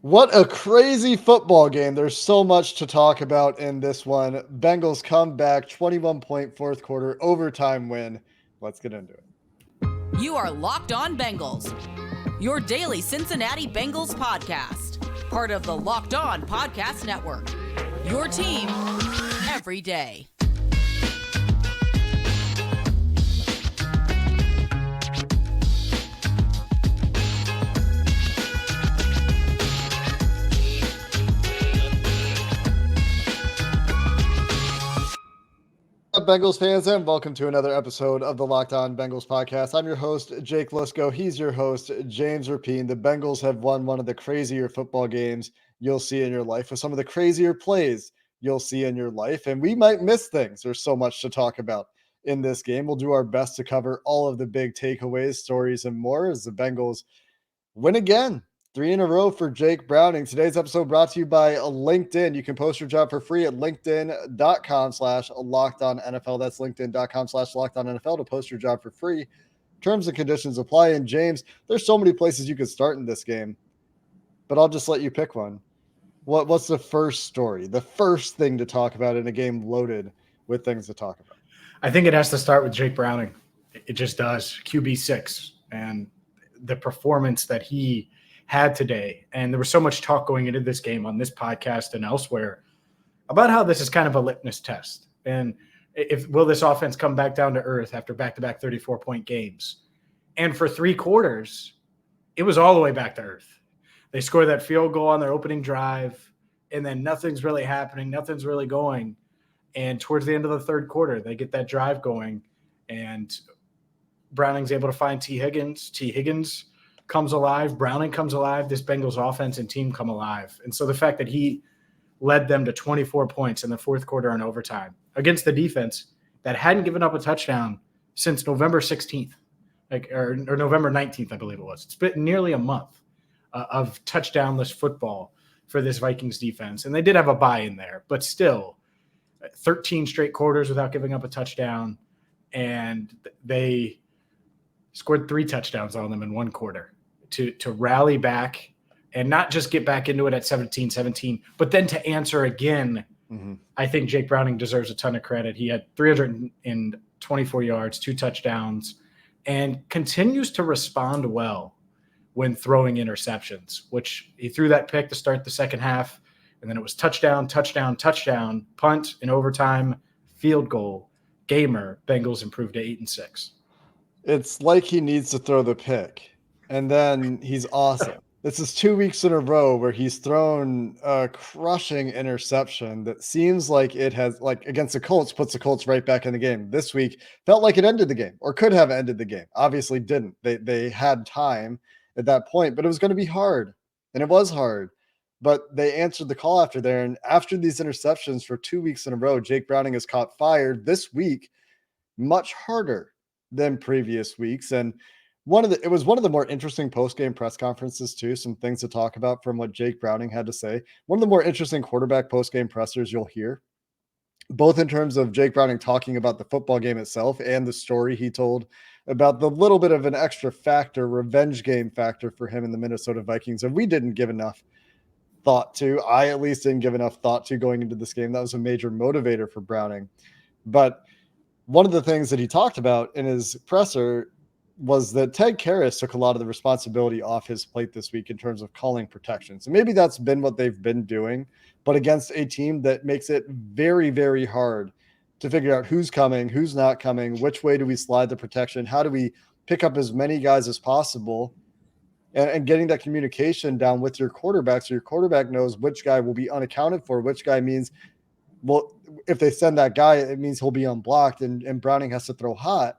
What a crazy football game. There's so much to talk about in this one. Bengals come back, 21-point fourth quarter overtime win. Let's get into it. You are Locked On Bengals, your daily Cincinnati Bengals podcast, part of the Locked On Podcast Network, your team every day. What's up, Bengals fans, and welcome to another episode of the Locked On Bengals podcast. I'm your host, Jake Lisco. He's your host, James Rapine. The Bengals have won one of the crazier football games you'll see in your life with some of the crazier plays you'll see in your life, and we might miss things. There's so much to talk about in this game. We'll do our best to cover all of the big takeaways, stories, and more as the Bengals win again. 3 in a row for Jake Browning. Today's episode brought to you by LinkedIn. You can post your job for free at linkedin.com/LockedOnNFL. That's linkedin.com/LockedOnNFL to post your job for free. Terms and conditions apply. And James, there's so many places you could start in this game, but I'll just let you pick one. What's the first story? The first thing to talk about in a game loaded with things to talk about? I think it has to start with Jake Browning. It just does. QB6 and the performance that he had today. And there was so much talk going into this game on this podcast and elsewhere about how this is kind of a litmus test. And will this offense come back down to earth after back-to-back 34-point games? And for 3 quarters, it was all the way back to earth. They scored that field goal on their opening drive, and then nothing's really happening. Nothing's really going. And towards the end of the third quarter, they get that drive going, and Browning's able to find T. Higgins. T. Higgins comes alive. Browning comes alive. This Bengals offense and team come alive. And so the fact that he led them to 24 points in the fourth quarter in overtime against the defense that hadn't given up a touchdown since November 16th, or November 19th, I believe it was. It's been nearly a month of touchdownless football for this Vikings defense. And they did have a bye in there, but still 13 straight quarters without giving up a touchdown. And they scored 3 touchdowns on them in 1 quarter to rally back and not just get back into it at 17-17, but then to answer again. Mm-hmm. I think Jake Browning deserves a ton of credit. He had 324 yards, 2 touchdowns, and continues to respond well when throwing interceptions, which he threw that pick to start the second half, and then it was touchdown, touchdown, touchdown, punt in overtime, field goal, gamer. Bengals improved to 8-6. It's like he needs to throw the pick, and then he's awesome. This is 2 weeks in a row where he's thrown a crushing interception that seems like it has, like against the Colts, puts the Colts right back in the game. This week felt like it ended the game or could have ended the game. Obviously didn't. They had time at that point, but it was going to be hard, and it was hard. But they answered the call after there, and after these interceptions for 2 weeks in a row, Jake Browning has caught fire this week much harder than previous weeks. And it was one of the more interesting post-game press conferences too. Some things to talk about from what Jake Browning had to say. One of the more interesting quarterback post-game pressers you'll hear, both in terms of Jake Browning talking about the football game itself and the story he told about the little bit of an extra factor, revenge game factor for him in the Minnesota Vikings. And we didn't give enough thought to. I at least didn't give enough thought to going into this game. That was a major motivator for Browning. But one of the things that he talked about in his presser was that Ted Karras took a lot of the responsibility off his plate this week in terms of calling protections. And maybe that's been what they've been doing, but against a team that makes it very, very hard to figure out who's coming, who's not coming, which way do we slide the protection, how do we pick up as many guys as possible, and getting that communication down with your quarterback so your quarterback knows which guy will be unaccounted for, which guy means, well, if they send that guy, it means he'll be unblocked, and Browning has to throw hot.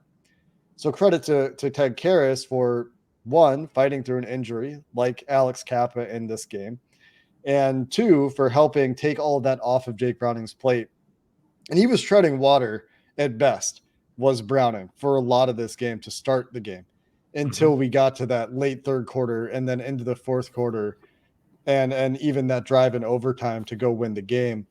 So credit to Ted Karras for, one, fighting through an injury like Alex Kappa in this game, and 2, for helping take all of that off of Jake Browning's plate. And he was treading water at best, was Browning, for a lot of this game to start the game until we got to that late third quarter and then into the fourth quarter and even that drive in overtime to go win the game.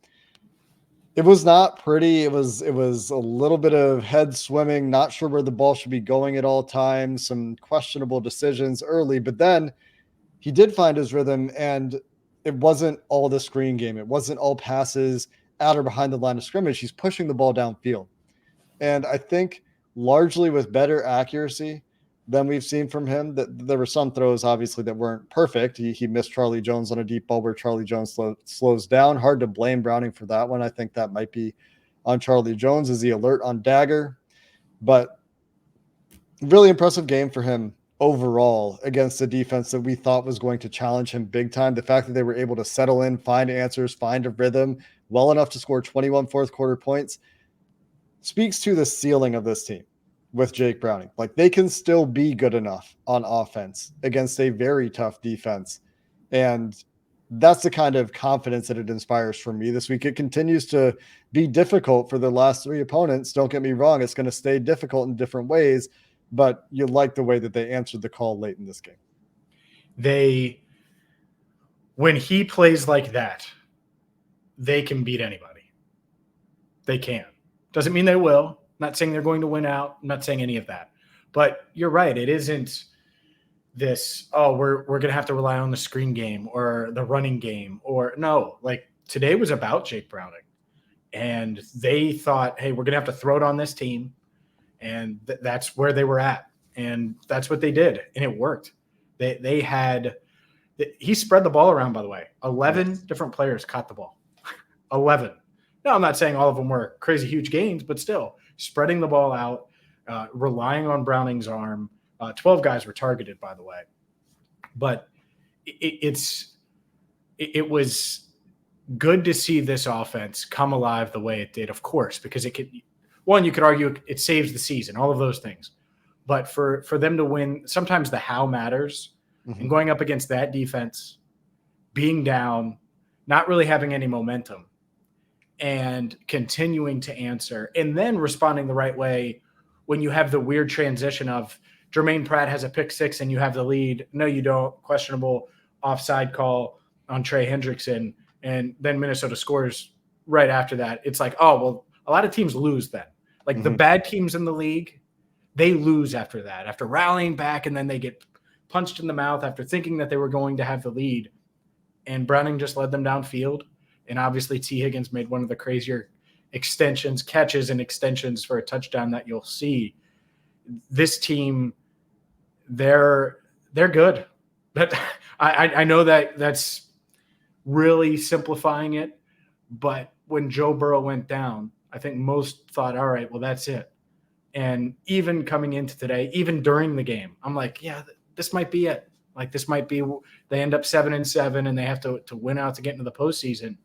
It was not pretty. It was a little bit of head swimming, not sure where the ball should be going at all times, some questionable decisions early, but then he did find his rhythm. And it wasn't all the screen game. It wasn't all passes at or behind the line of scrimmage. He's pushing the ball downfield. And I think largely with better accuracy than we've seen from him, that there were some throws obviously that weren't perfect. He missed Charlie Jones on a deep ball where Charlie Jones slows down. Hard to blame Browning for that one. I think that might be on Charlie Jones. Is he alert on Dagger? But really impressive game for him overall against a defense that we thought was going to challenge him big time. The fact that they were able to settle in, find answers, find a rhythm well enough to score 21 fourth quarter points speaks to the ceiling of this team with Jake Browning. Like, they can still be good enough on offense against a very tough defense. And that's the kind of confidence that it inspires for me this week. It continues to be difficult for the last three opponents. Don't get me wrong. It's going to stay difficult in different ways, but you like the way that they answered the call late in this game. When he plays like that, they can beat anybody. They can. Doesn't mean they will. I'm not saying they're going to win out. I'm not saying any of that. But you're right. It isn't this, we're going to have to rely on the screen game or the running game. Or no, like today was about Jake Browning. And they thought, hey, we're going to have to throw it on this team. And that's where they were at. And that's what they did. And it worked. He spread the ball around, by the way. 11 different players caught the ball. 11. Now, I'm not saying all of them were crazy huge gains, but still spreading the ball out, relying on Browning's arm. 12 guys were targeted, by the way. But it was good to see this offense come alive the way it did, of course, because you could argue it saves the season, all of those things. But for them to win, sometimes the how matters. Mm-hmm. And going up against that defense, being down, not really having any momentum, and continuing to answer, and then responding the right way when you have the weird transition of Jermaine Pratt has a pick six and you have the lead. No, you don't. Questionable offside call on Trey Hendrickson. And then Minnesota scores right after that. It's like, oh, well, a lot of teams lose then. Like the bad teams in the league, they lose after that, after rallying back, and then they get punched in the mouth after thinking that they were going to have the lead. And Browning just led them downfield. And obviously T. Higgins made one of the crazier catches and extensions for a touchdown that you'll see. This team, they're good. But I know that that's really simplifying it. But when Joe Burrow went down, I think most thought, all right, well, that's it. And even coming into today, even during the game, I'm like, yeah, this might be it. Like this might be, they end up 7-7 and they have to win out to get into the postseason.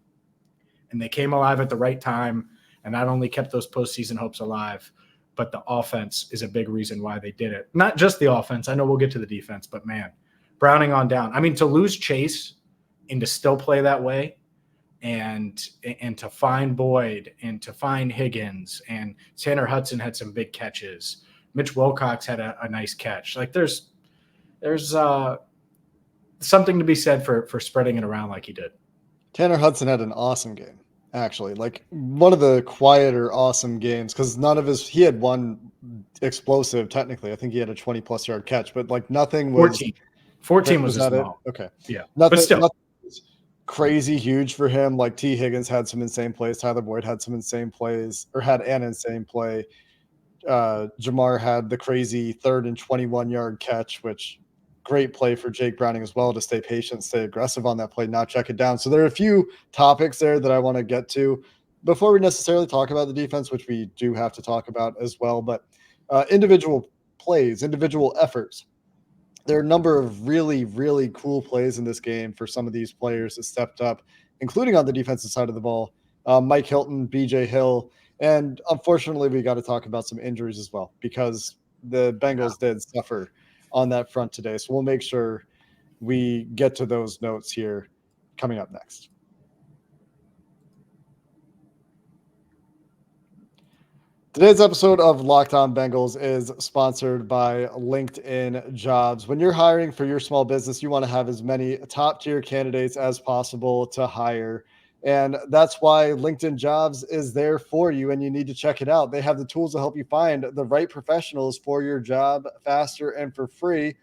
And they came alive at the right time and not only kept those postseason hopes alive, but the offense is a big reason why they did it. Not just the offense. I know we'll get to the defense, but man, Browning on down. I mean, to lose Chase and to still play that way and to find Boyd and to find Higgins, and Tanner Hudson had some big catches. Mitch Wilcox had a nice catch. Like there's something to be said for spreading it around like he did. Tanner Hudson had an awesome game, actually. Like one of the quieter, awesome games, because he had one explosive, technically. I think he had a 20-plus yard catch, but like nothing was. 14 was that it? Okay. Yeah. But still. Nothing was crazy huge for him. Like T. Higgins had some insane plays. Tyler Boyd had some insane plays, or had an insane play. Jamar had the crazy 3rd and 21-yard catch, which great play for Jake Browning as well to stay patient, stay aggressive on that play, not check it down. So there are a few topics there that I want to get to before we necessarily talk about the defense, which we do have to talk about as well. But individual plays, individual efforts. There are a number of really, really cool plays in this game for some of these players that stepped up, including on the defensive side of the ball. Mike Hilton, BJ Hill, and unfortunately we got to talk about some injuries as well, because the Bengals did suffer on that front today. So we'll make sure we get to those notes here coming up next. Today's episode of Locked On Bengals is sponsored by LinkedIn Jobs. When you're hiring for your small business, you want to have as many top-tier candidates as possible to hire. And that's why LinkedIn Jobs is there for you, and you need to check it out. They have the tools to help you find the right professionals for your job faster and for free.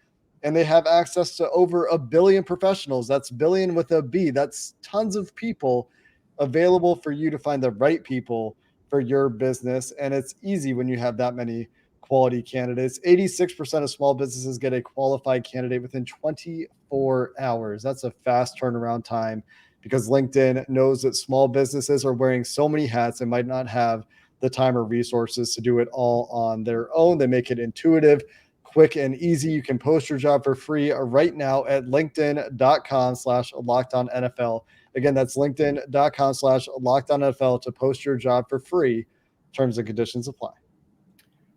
and they have access to over 1 billion professionals. That's billion with a B. That's tons of people available for you to find the right people for your business. And it's easy when you have that many quality candidates. 86% of small businesses get a qualified candidate within 24 hours. That's a fast turnaround time because LinkedIn knows that small businesses are wearing so many hats and might not have the time or resources to do it all on their own. They make it intuitive, quick, and easy. You can post your job for free right now at linkedin.com/LockedOnNFL. Again, that's linkedin.com/LockedOnNFL to post your job for free. Terms and conditions apply.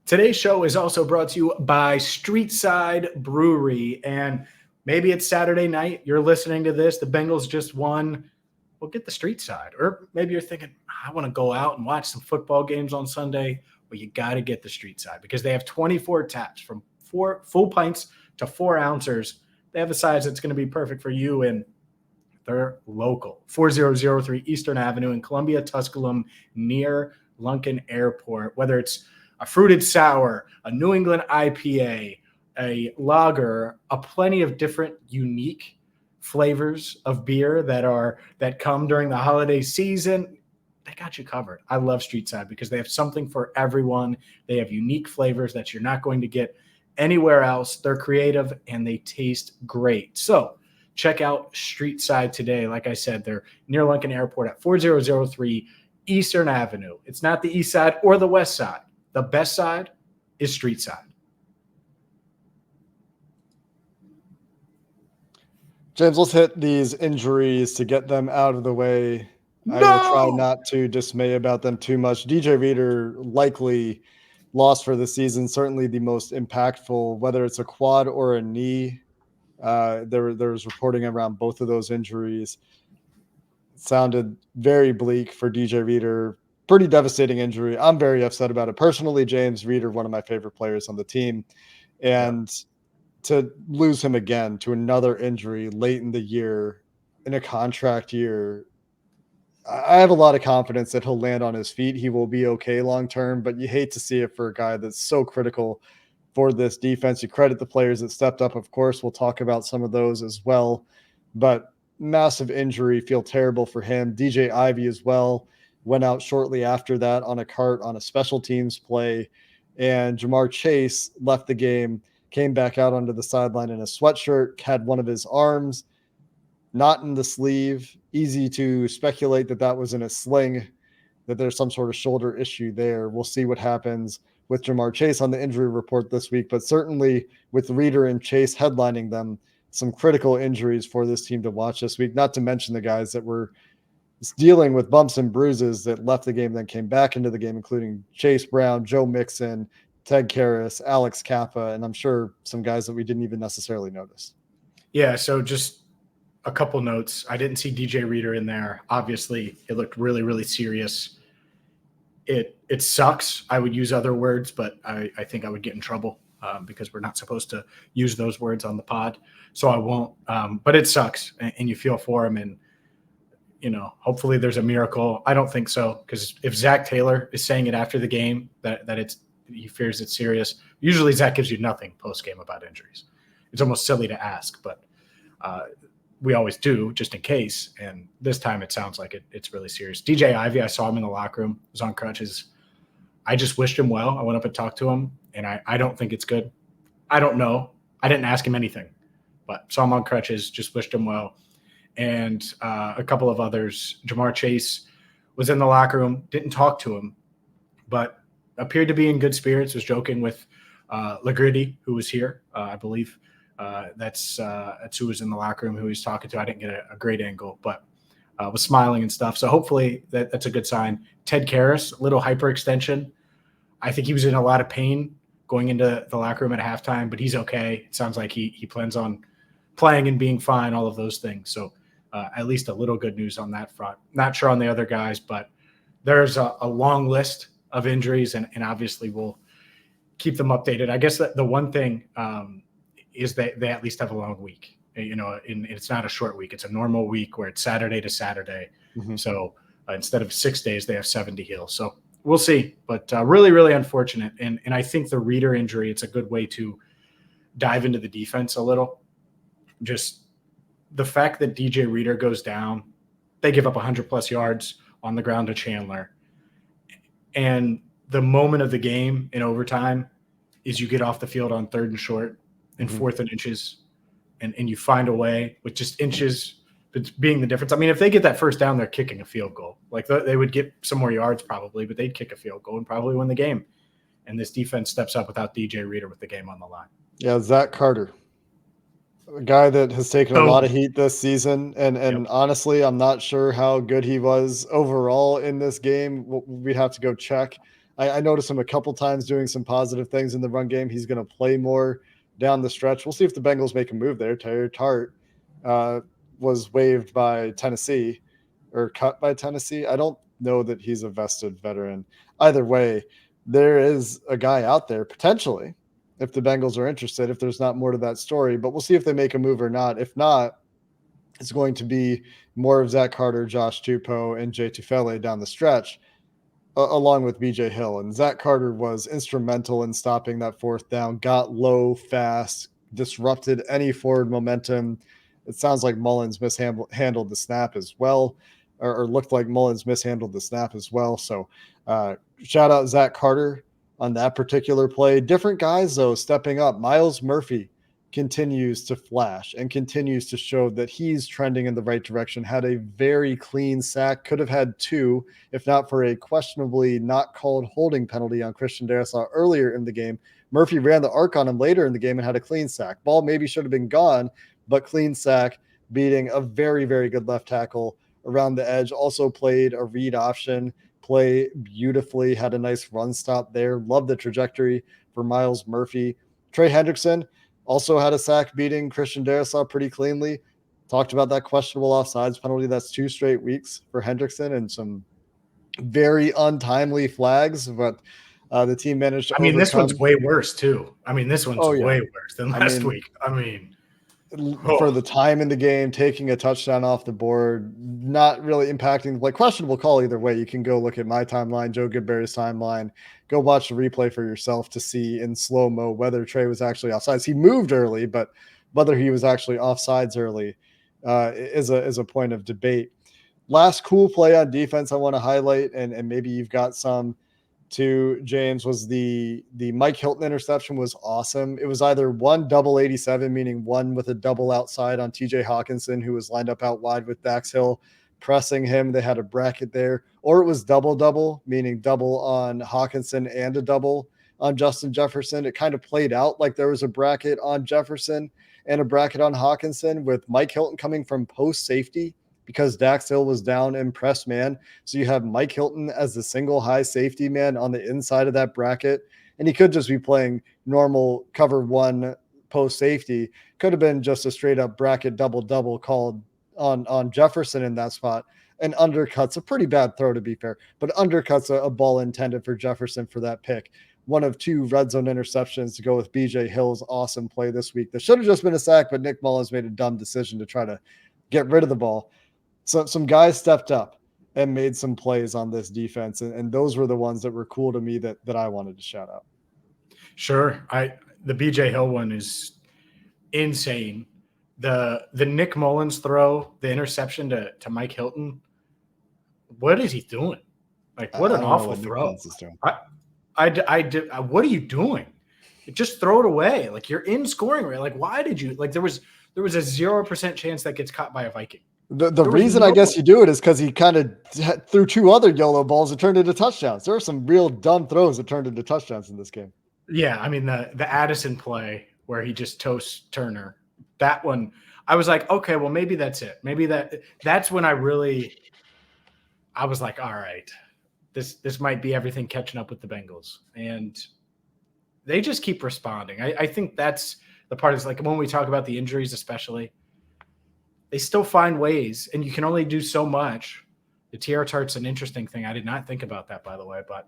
Today's show is also brought to you by Streetside Brewery. And maybe it's Saturday night. You're listening to this. The Bengals just won. Well, get the street side. Or maybe you're thinking, I want to go out and watch some football games on Sunday. Well, you got to get the street side because they have 24 taps from 4 full pints to 4 ounces. They have a size that's going to be perfect for you, and they're local. 4003 Eastern Avenue in Columbia, Tusculum, near Lunken Airport. Whether it's a fruited sour, a New England IPA, a lager, a plenty of different unique flavors of beer that come during the holiday season, they got you covered. I love Streetside because they have something for everyone. They have unique flavors that you're not going to get anywhere else. They're creative and they taste great. So check out Streetside today. Like I said, they're near Lincoln Airport at 4003 Eastern Avenue. It's not the east side or the west side. The best side is Streetside. James, let's hit these injuries to get them out of the way. I will try not to dismay about them too much. DJ Reader likely lost for the season, certainly the most impactful, whether it's a quad or a knee. There was reporting around both of those injuries. It sounded very bleak for DJ Reader. Pretty devastating injury. I'm very upset about it. Personally, James Reader, one of my favorite players on the team. And to lose him again to another injury late in the year in a contract year, I have a lot of confidence that he'll land on his feet. He will be okay long-term, but you hate to see it for a guy that's so critical for this defense. You credit the players that stepped up. Of course, we'll talk about some of those as well, but massive injury, feel terrible for him. DJ Ivy as well went out shortly after that on a cart on a special teams play, and Jamar Chase left the game, came back out onto the sideline in a sweatshirt, had one of his arms not in the sleeve. Easy to speculate that that was in a sling, that there's some sort of shoulder issue there. We'll see what happens with Jamar Chase on the injury report this week, but certainly with Reader and Chase headlining them, some critical injuries for this team to watch this week, not to mention the guys that were dealing with bumps and bruises that left the game, then came back into the game, including Chase Brown, Joe Mixon, Ted Karras, Alex Kappa, and I'm sure some guys that we didn't even necessarily notice. Yeah, so just a couple notes. I didn't see DJ Reader in there. Obviously, it looked really, really serious. It sucks. I would use other words, but I think I would get in trouble because we're not supposed to use those words on the pod. So I won't. But it sucks, and you feel for him. And, you know, hopefully there's a miracle. I don't think so, because if Zach Taylor is saying it after the game that he fears it's serious, usually Zach gives you nothing post-game about injuries. It's almost silly to ask, but we always do just in case. And this time it sounds like it's really serious. DJ Ivy, I saw him in the locker room, was on crutches. I just wished him well. I went up and talked to him, and I don't think it's good. I don't know. I didn't ask him anything, but saw him on crutches, just wished him well. And a couple of others. Jamar Chase was in the locker room, didn't talk to him, but appeared to be in good spirits, was joking with Lagridi, who was here, I believe. That's who was in the locker room, who he was talking to. I didn't get a great angle, but was smiling and stuff. So hopefully that's a good sign. Ted Karras, a little hyperextension. I think he was in a lot of pain going into the locker room at halftime, but he's okay. It sounds like he plans on playing and being fine, all of those things. So at least a little good news on that front. Not sure on the other guys, but there's a long list of injuries, and obviously we'll keep them updated. I guess that the one thing is that they at least have a long week. You know, it's not a short week. It's a normal week where it's Saturday to Saturday. Mm-hmm. So instead of 6 days, they have 7 to heal. So we'll see. But really, really unfortunate. And I think the Reader injury, it's a good way to dive into the defense a little. Just the fact that DJ Reader goes down, they give up 100+ yards on the ground to Chandler. And the moment of the game in overtime is you get off the field on 3rd and short and 4th and inches, and you find a way with just inches being the difference. I mean, if they get that first down, they're kicking a field goal. Like they would get some more yards probably, but they'd kick a field goal and probably win the game. And this defense steps up without DJ Reader with the game on the line. Yeah, Zach Carter, a guy that has taken a lot of heat this season. And honestly, I'm not sure how good he was overall in this game. We'd have to go check. I noticed him a couple times doing some positive things in the run game. He's going to play more down the stretch. We'll see if the Bengals make a move there. Tyler Tart was waived by Tennessee or cut by Tennessee. I don't know that he's a vested veteran. Either way, there is a guy out there potentially if the Bengals are interested, if there's not more to that story, but we'll see if they make a move or not. If not, it's going to be more of Zach Carter, Josh Tupou, and Jay Tufele down the stretch, along with BJ Hill. And Zach Carter was instrumental in stopping that 4th down, got low fast, disrupted any forward momentum. It sounds like Mullins mishandled the snap as well, or looked like Mullins mishandled the snap as well. So shout out Zach Carter on that particular play. Different guys, though, stepping up. Myles Murphy continues to flash and continues to show that he's trending in the right direction. Had a very clean sack, could have had 2, if not for a questionably not called holding penalty on Christian Darrisaw earlier in the game. Murphy ran the arc on him later in the game and had a clean sack. Ball maybe should have been gone, but clean sack, beating a very, very good left tackle around the edge. Also played a read option play beautifully, had a nice run stop there. Love the trajectory for Myles Murphy. Trey Hendrickson also had a sack, beating Christian Darrisaw pretty cleanly. Talked about that questionable offsides penalty. That's 2 straight weeks for Hendrickson and some very untimely flags, but the team managed to overcome. This one's way worse too. This one's way worse than last week. For the time in the game, taking a touchdown off the board, not really impacting, like questionable call either way. You can go look at my timeline, Joe Goodberry's timeline, go watch the replay for yourself to see in slow-mo whether Trey was actually offsides. He moved early, but whether he was actually offsides early is a point of debate. Last cool play on defense I want to highlight, and maybe you've got some to James, was the Mike Hilton interception was awesome. It was either one double 87, meaning one with a double outside on TJ Hawkinson, who was lined up out wide with Dax Hill pressing him. They had a bracket there, or it was double, meaning double on Hawkinson and a double on Justin Jefferson. It kind of played out like there was a bracket on Jefferson and a bracket on Hawkinson, with Mike Hilton coming from post safety because Dax Hill was down in press man. So you have Mike Hilton as the single high safety man on the inside of that bracket. And he could just be playing normal cover 1 post safety. Could have been just a straight up bracket double called on Jefferson in that spot, and undercuts a pretty bad throw, to be fair, but undercuts a ball intended for Jefferson for that pick. One of 2 red zone interceptions to go with BJ Hill's awesome play this week. That should have just been a sack, but Nick Mullins made a dumb decision to try to get rid of the ball. So some guys stepped up and made some plays on this defense, and those were the ones that were cool to me that I wanted to shout out. Sure. The BJ Hill one is insane. The Nick Mullins throw, the interception to Mike Hilton, what is he doing? Like, what an awful throw. What are you doing? Just throw it away. Like, you're in scoring range. Like, why did you – like, there was a 0% chance that gets caught by a Viking. The reason I guess you do it is because he kind of threw 2 other YOLO balls that turned into touchdowns. There are some real dumb throws that turned into touchdowns in this game. Yeah, the Addison play where he just toasts Turner, that one, I was like, okay, well, maybe that's it. Maybe that's when I was like, all right, this might be everything catching up with the Bengals. And they just keep responding. I think that's the part is like when we talk about the injuries, especially, they still find ways, and you can only do so much. The TR Tart's an interesting thing. I did not think about that, by the way, but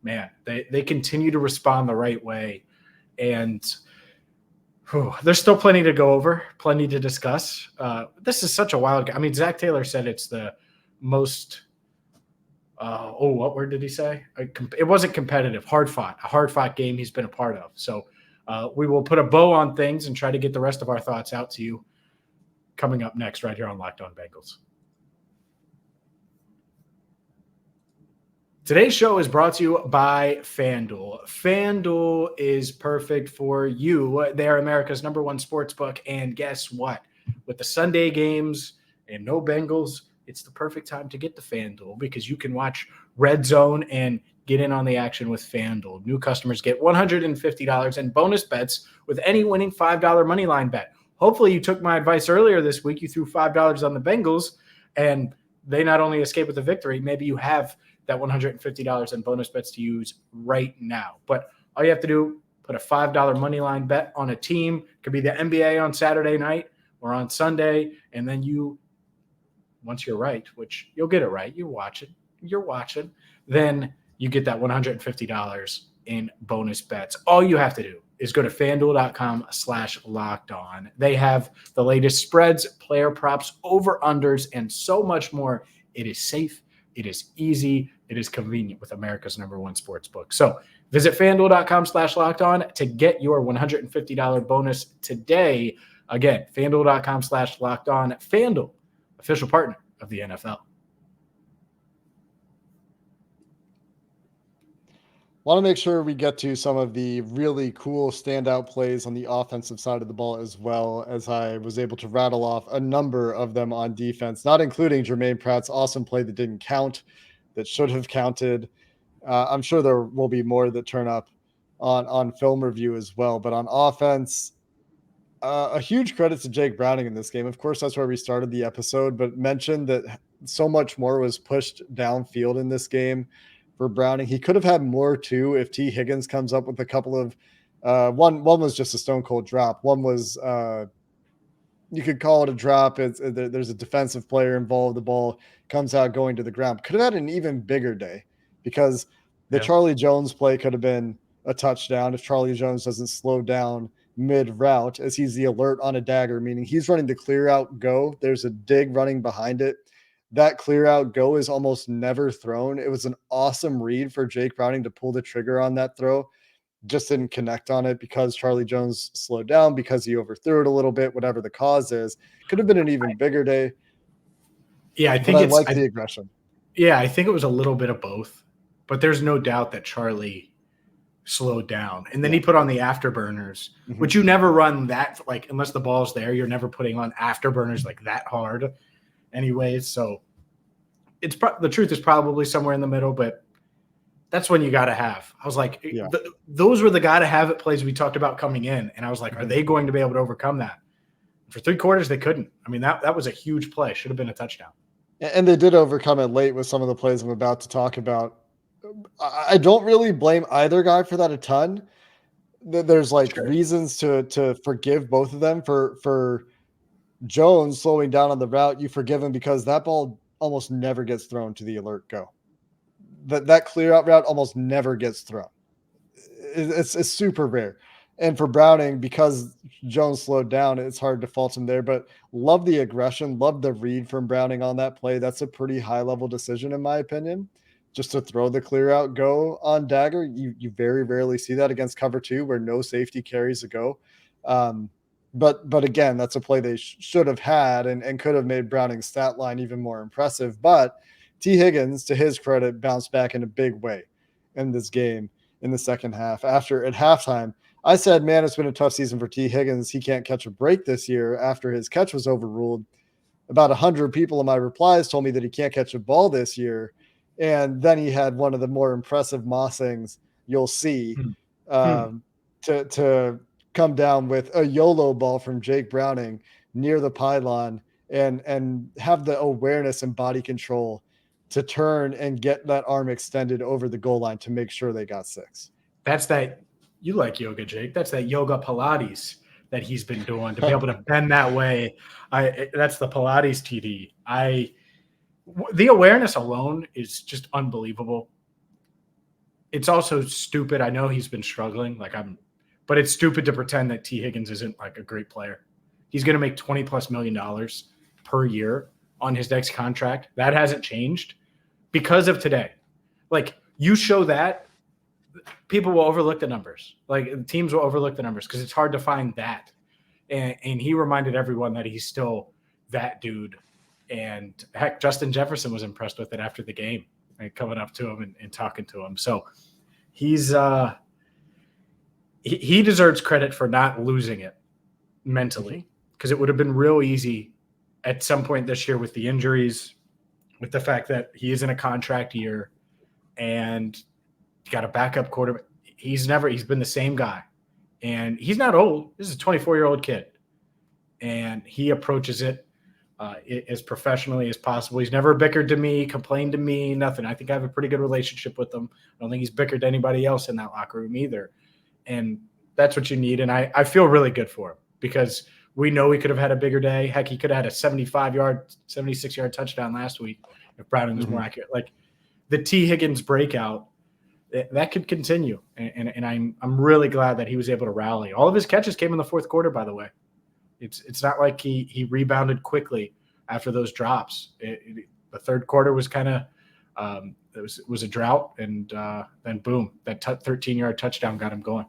man, they continue to respond the right way. And there's still plenty to go over, plenty to discuss. This is such a wild game. I mean, Zach Taylor said it's the most what word did he say? It wasn't competitive, a hard fought game he's been a part of. So We will put a bow on things and try to get the rest of our thoughts out to you coming up next right here on Locked On Bengals. Today's show is brought to you by FanDuel. FanDuel is perfect for you. They are America's number one sportsbook. And guess what? With the Sunday games and no Bengals, it's the perfect time to get to FanDuel because you can watch Red Zone and get in on the action with FanDuel. New customers get $150 in bonus bets with any winning $5 moneyline bet. Hopefully you took my advice earlier this week. You threw $5 on the Bengals, and they not only escape with a victory, maybe you have that $150 in bonus bets to use right now. But all you have to do, put a $5 money line bet on a team. It could be the NBA on Saturday night or on Sunday. And then once you're right, which you'll get it right, you're watching, then you get that $150 in bonus bets. All you have to do is go to FanDuel.com/lockedon. They have the latest spreads, player props, over-unders, and so much more. It is safe. It is easy. It is convenient with America's number one sportsbook. So visit FanDuel.com/lockedon to get your $150 bonus today. Again, FanDuel.com/lockedon. FanDuel, official partner of the NFL. Want to make sure we get to some of the really cool standout plays on the offensive side of the ball as well, as I was able to rattle off a number of them on defense, not including Jermaine Pratt's awesome play that didn't count, that should have counted. I'm sure there will be more that turn up on film review as well. But on offense, a huge credit to Jake Browning in this game. Of course, that's where we started the episode, but mentioned that so much more was pushed downfield in this game for Browning. He could have had more too if T. Higgins comes up with a couple of one was just a stone cold drop. One was you could call it a drop. There's a defensive player involved. The ball comes out going to the ground. Could have had an even bigger day because the Charlie Jones play could have been a touchdown if Charlie Jones doesn't slow down mid route, as he's the alert on a dagger, meaning he's running the clear out go. There's a dig running behind it. That clear out go is almost never thrown. It was an awesome read for Jake Browning to pull the trigger on that throw. Just didn't connect on it because Charlie Jones slowed down, because he overthrew it a little bit, whatever the cause is. Could have been an even bigger day. Yeah, I think I like the aggression. Yeah, I think it was a little bit of both, but there's no doubt that Charlie slowed down. And then he put on the afterburners, which you never run that, like, unless the ball's there, you're never putting on afterburners like that hard anyways. So it's the truth is probably somewhere in the middle, but that's when you got to have. I was like, those were the got to have it plays we talked about coming in. And I was like, are they going to be able to overcome that? For 3 quarters, they couldn't. I mean, that was a huge play. Should have been a touchdown. And they did overcome it late with some of the plays I'm about to talk about. I don't really blame either guy for that a ton. There's reasons to forgive both of them. For Jones slowing down on the route, you forgive him because that ball almost never gets thrown to the alert go. That clear out route almost never gets thrown. It's super rare. And for Browning, because Jones slowed down, it's hard to fault him there. But love the aggression, love the read from Browning on that play. That's a pretty high-level decision, in my opinion. Just to throw the clear out go on dagger. You very rarely see that against cover 2 where no safety carries a go. But again, that's a play they should have had and could have made Browning's stat line even more impressive. But T. Higgins, to his credit, bounced back in a big way in this game in the second half. After at halftime, I said, man, it's been a tough season for T. Higgins. He can't catch a break this year after his catch was overruled. About 100 people in my replies told me that he can't catch a ball this year. And then he had one of the more impressive mossings you'll see to come down with a YOLO ball from Jake Browning near the pylon and have the awareness and body control to turn and get that arm extended over the goal line to make sure they got 6. That's that. You like yoga, Jake. That's that yoga Pilates that he's been doing to be able to bend that way. That's the Pilates TD. The awareness alone is just unbelievable. It's also stupid. I know he's been struggling, but it's stupid to pretend that T. Higgins isn't like a great player. He's going to make $20+ million per year on his next contract. That hasn't changed because of today. Like, you show that people will overlook the numbers. Like teams will overlook the numbers because it's hard to find that. And he reminded everyone that he's still that dude. And heck, Justin Jefferson was impressed with it after the game, like coming up to him and talking to him. So he's he deserves credit for not losing it mentally, because it would have been real easy at some point this year with the injuries, with the fact that he is in a contract year and got a backup quarterback. He's been the same guy. And he's not old. This is a 24-year-old kid. And he approaches it as professionally as possible. He's never bickered to me, complained to me, nothing. I think I have a pretty good relationship with him. I don't think he's bickered to anybody else in that locker room either. And that's what you need. And I feel really good for him because we know he could have had a bigger day. Heck, he could have had a 76-yard touchdown last week if Browning was more accurate. Like the T. Higgins breakout, that could continue. And I'm really glad that he was able to rally. All of his catches came in the fourth quarter, by the way. It's not like he rebounded quickly after those drops. The third quarter was kind of it was a drought, and then boom, that 13-yard touchdown got him going.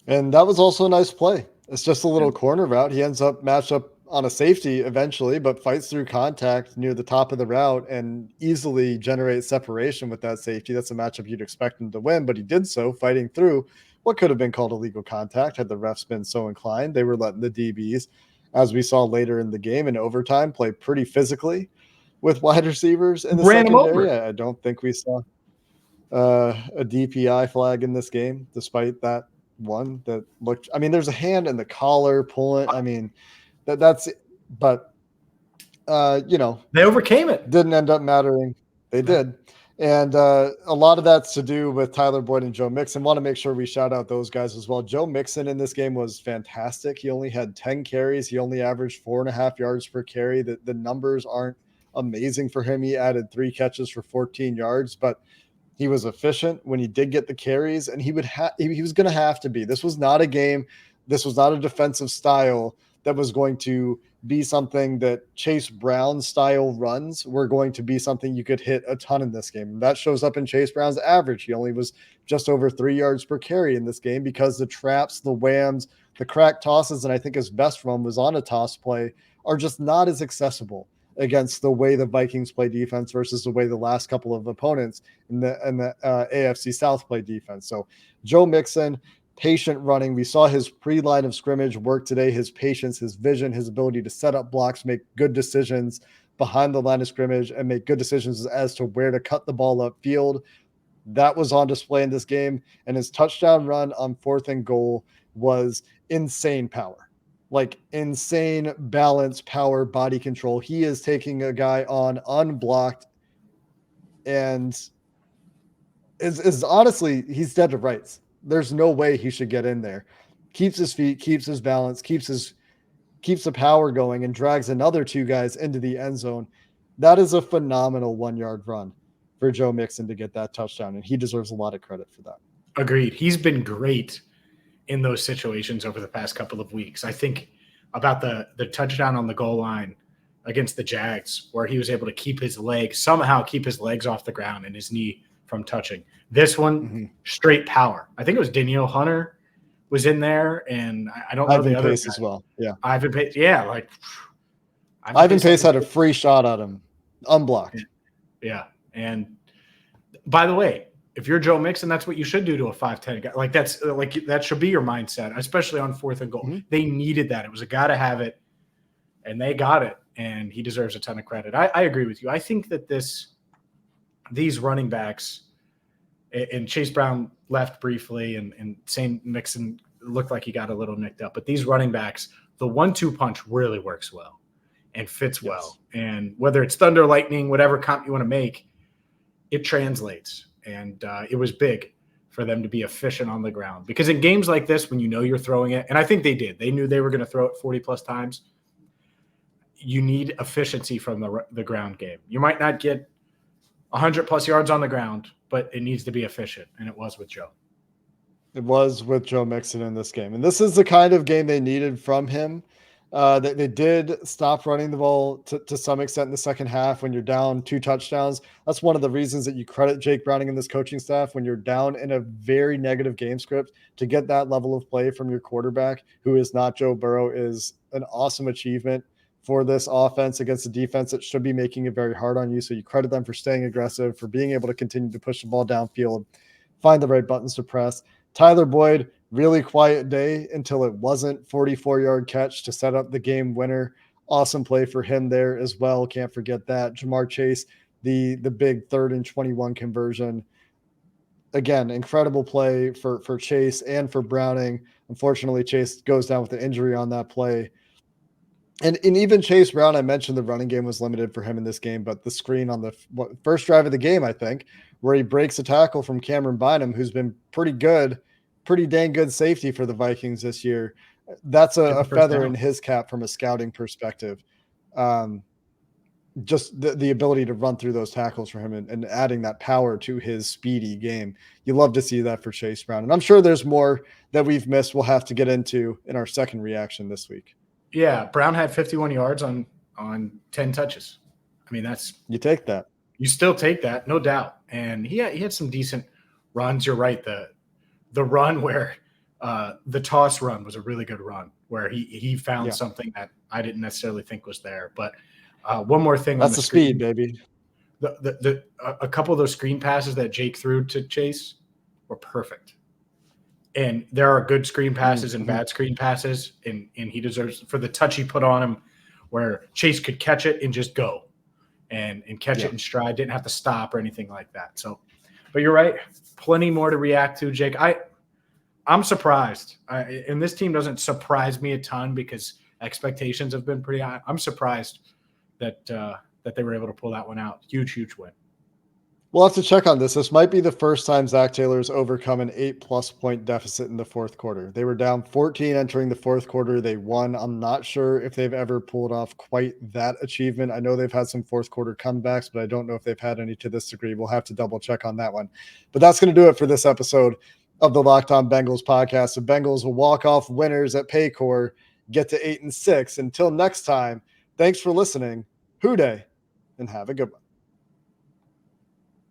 And that was also a nice play. It's just a little corner route. He ends up matched up on a safety eventually, but fights through contact near the top of the route and easily generates separation with that safety. That's a matchup you'd expect him to win, but he did so fighting through what could have been called illegal contact had the refs been so inclined. They were letting the DBs, as we saw later in the game in overtime, play pretty physically with wide receivers in the secondary. I don't think we saw a DPI flag in this game, despite that one that looked, I mean, there's a hand in the collar pulling. I mean, that's, but they overcame it. Didn't end up mattering. They did. And a lot of that's to do with Tyler Boyd and Joe Mixon. Want to make sure we shout out those guys as well. Joe Mixon in this game was fantastic. He only had 10 carries. He only averaged 4.5 yards per carry. The numbers aren't amazing for him. He added 3 catches for 14 yards, but he was efficient when he did get the carries, and he was going to have to be. This was not a game. This was not a defensive style that was going to be something that Chase Brown style runs were going to be something you could hit a ton in this game. And that shows up in Chase Brown's average. He only was just over 3 yards per carry in this game because the traps, the whams, the crack tosses, and I think his best run was on a toss play, are just not as accessible against the way the Vikings play defense versus the way the last couple of opponents in the AFC South play defense. So Joe Mixon, patient running. We saw his pre-line of scrimmage work today, his patience, his vision, his ability to set up blocks, make good decisions behind the line of scrimmage, and make good decisions as to where to cut the ball upfield. That was on display in this game. And his touchdown run on 4th and goal was insane power. Like insane balance, power, body control. He is taking a guy on unblocked, and is honestly, he's dead to rights. There's no way he should get in there. Keeps his feet, keeps his balance, keeps the power going, and drags another 2 guys into the end zone. That is a phenomenal 1-yard run for Joe Mixon to get that touchdown, and he deserves a lot of credit for that. Agreed. He's been great in those situations over the past couple of weeks. I think about the touchdown on the goal line against the Jags, where he was able to somehow keep his legs off the ground and his knee from touching. This one, straight power. I think it was Danielle Hunter was in there, and I don't know Ivan the other Pace guy. as well. Yeah, Ivan Pace. Yeah, like Ivan Pace had a free shot at him, unblocked. Yeah, and by the way, if you're Joe Mixon, that's what you should do to a 5'10" guy. Like that should be your mindset, especially on 4th and goal. They needed that. It was a gotta have it, and they got it, and he deserves a ton of credit. I agree with you. I think that these running backs, and Chase Brown left briefly, and St. Mixon looked like he got a little nicked up, but these running backs, the 1-2 punch really works well and fits well. And whether it's thunder, lightning, whatever comp you want to make, it translates. And it was big for them to be efficient on the ground, because in games like this, when you know you're throwing it, and I think they did, they knew they were going to throw it 40 plus times. You need efficiency from the ground game. You might not get 100 plus yards on the ground, but it needs to be efficient. And it was with Joe. It was with Joe Mixon in this game. And this is the kind of game they needed from him. They did stop running the ball to some extent in the second half when you're down 2 touchdowns. That's one of the reasons that you credit Jake Browning and this coaching staff when you're down in a very negative game script. To get that level of play from your quarterback, who is not Joe Burrow, is an awesome achievement for this offense against a defense that should be making it very hard on you. So you credit them for staying aggressive, for being able to continue to push the ball downfield, find the right buttons to press. Tyler Boyd, really quiet day until it wasn't. 44-yard catch to set up the game winner. Awesome play for him there as well. Can't forget that. Jamar Chase, the big 3rd and 21 conversion. Again, incredible play for Chase and for Browning. Unfortunately, Chase goes down with an injury on that play. And even Chase Brown, I mentioned the running game was limited for him in this game, but the screen on the first drive of the game, I think, where he breaks a tackle from Cameron Bynum, who's been pretty dang good safety for the Vikings this year. That's a feather in his cap from a scouting perspective. Just the ability to run through those tackles for him and adding that power to his speedy game. You love to see that for Chase Brown. And I'm sure there's more that we've missed we'll have to get into in our second reaction this week. Yeah, Brown had 51 yards on 10 touches. I mean, you take that. You still take that, no doubt. And he had some decent runs. You're right. The run where the toss run was a really good run where he found something that I didn't necessarily think was there. But one more thing. That's the speed, baby. A couple of those screen passes that Jake threw to Chase were perfect. And there are good screen passes and bad screen passes, and he deserves for the touch he put on him where Chase could catch it and just go and catch it in stride, didn't have to stop or anything like that. So, but you're right, plenty more to react to, Jake. I'm surprised, and this team doesn't surprise me a ton because expectations have been pretty high. I'm surprised that they were able to pull that one out. Huge win. We'll have to check on this. This might be the first time Zach Taylor's overcome an 8+ point deficit in the fourth quarter. They were down 14 entering the fourth quarter. They won. I'm not sure if they've ever pulled off quite that achievement. I know they've had some fourth quarter comebacks, but I don't know if they've had any to this degree. We'll have to double check on that one. But that's going to do it for this episode of the Locked On Bengals podcast. The Bengals will walk off winners at Paycor, get to 8-6. Until next time, thanks for listening. Hoo day, and have a good one.